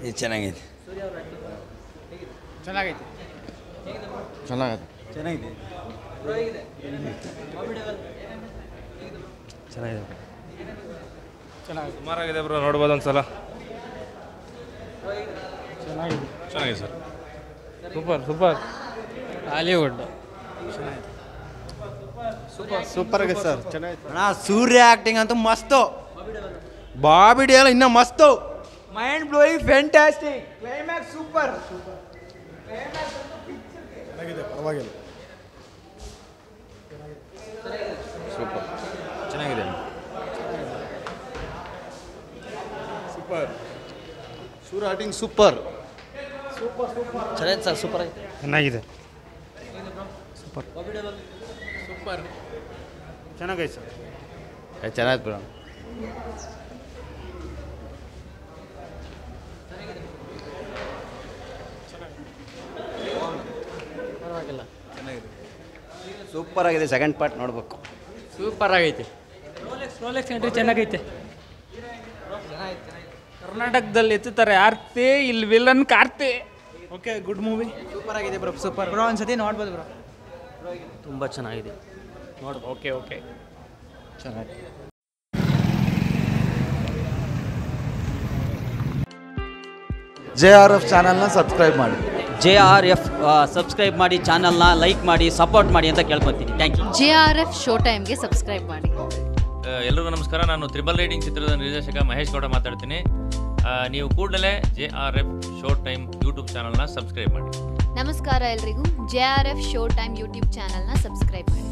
ಇದು ಚೆನ್ನಾಗಿದೆ. ಚೆನ್ನಾಗೈತೆ ಚೆನ್ನಾಗಿದೆ. ಚೆನ್ನಾಗಿದೆ. ಚೆನ್ನಾಗಿದೆ. ಚೆನ್ನಾಗಿದೆ ಸುಮಾರಾಗಿದೆ ಬ್ರೋ, ನೋಡ್ಬೋದು ಒಂದ್ಸಲ. ಚೆನ್ನಾಗಿದೆ ಚೆನ್ನಾಗಿದೆ sir. Super super Hollywood super ಆಗಿದೆ ಸರ್, ಚೆನ್ನಾಗಿದೆ. ಅಣ್ಣ ಸೂರ್ಯ ಆ್ಯಕ್ಟಿಂಗ್ ಅಂತೂ ಮಸ್ತು. ಬಾಬಿ ಡಿ ಎಲ್ಲ ಇನ್ನೂ ಮಸ್ತು. Mind blowing, fantastic. Climax super. ಚೆನ್ನಾಗಿದೆ, ಪರವಾಗಿಲ್ಲ. ಸೂಪರ್ ಚೆನ್ನಾಗಿದೆ. ಸೂಪರ್. ಸೂರ್ಯ ಆಕ್ಟಿಂಗ್ ಸೂಪರ್. ಚೆನ್ನಾಗಿದೆ ಸರ್, ಸೂಪರ್ ಆಗಿದೆ. ಚೆನ್ನಾಗಿದೆ ಸೂಪರ್ ಚೆನ್ನಾಗೈತೆ ಸರ್. ಚೆನ್ನಾಗಿದೆ ಬ್ರೋ. ಪರವಾಗಿಲ್ಲ ಸೂಪರ್ ಆಗಿದೆ. ಸೆಕೆಂಡ್ ಪಾರ್ಟ್ ನೋಡ್ಬೇಕು. ಸೂಪರ್ ಆಗೈತೆ. ರೋಲೆಕ್ಸ್ ಎಂಟ್ರಿ ಚೆನ್ನಾಗೈತೆ. ಕರ್ನಾಟಕದಲ್ಲಿ ಎತ್ತುತ್ತಾರೆ ಆರ್ತಿ, ಇಲ್ಲಿ villain Karthi. Okay, good movie. Super ಆಗಿದೆ ಬ್ರೋ, ಸೂಪರ್ ಬ್ರೋ. ಒಂದ್ಸತಿ ನೋಡ್ಬೋದು ಬ್ರೋ. ತುಂಬ ಚೆನ್ನಾಗಿದೆ. ನೋಡು. ಓಕೆ ಓಕೆ ಚೆನ್ನಾಗಿದೆ. JRF ಚಾನಲ್ನ ಸಬ್ಸ್ಕ್ರೈಬ್ ಮಾಡಿ. JRF ಸಬ್ಸ್ಕ್ರೈಬ್ ಮಾಡಿ, ಚಾನಲ್ನ ಲೈಕ್ ಮಾಡಿ, ಸಪೋರ್ಟ್ ಮಾಡಿ ಅಂತ ಕೇಳ್ಕೊತೀನಿ. Thank you. JRF ಶೋ ಟೈಮ್ಗೆ ಸಬ್ಸ್ಕ್ರೈಬ್ ಮಾಡಿ. ಎಲ್ರಿಗೂ ನಮಸ್ಕಾರ. ನಾನು ತ್ರಿಬಲ್ ರೈಡಿಂಗ್ ಚಿತ್ರದ ನಿರ್ದೇಶಕ ಮಹೇಶ್ ಗೌಡ ಮಾತಾಡ್ತೀನಿ. ನೀವು ಕೂಡಲೇ JRF ಶೋ ಟೈಮ್ ಯೂಟ್ಯೂಬ್ ಚಾನಲ್ನ ಸಬ್ಸ್ಕ್ರೈಬ್ ಮಾಡಿ. ನಮಸ್ಕಾರ ಎಲ್ರಿಗೂ. JRF ಶೋ ಟೈಮ್ ಯೂಟ್ಯೂಬ್ ಚಾನಲ್ನ ಸಬ್ಸ್ಕ್ರೈಬ್ ಮಾಡಿ.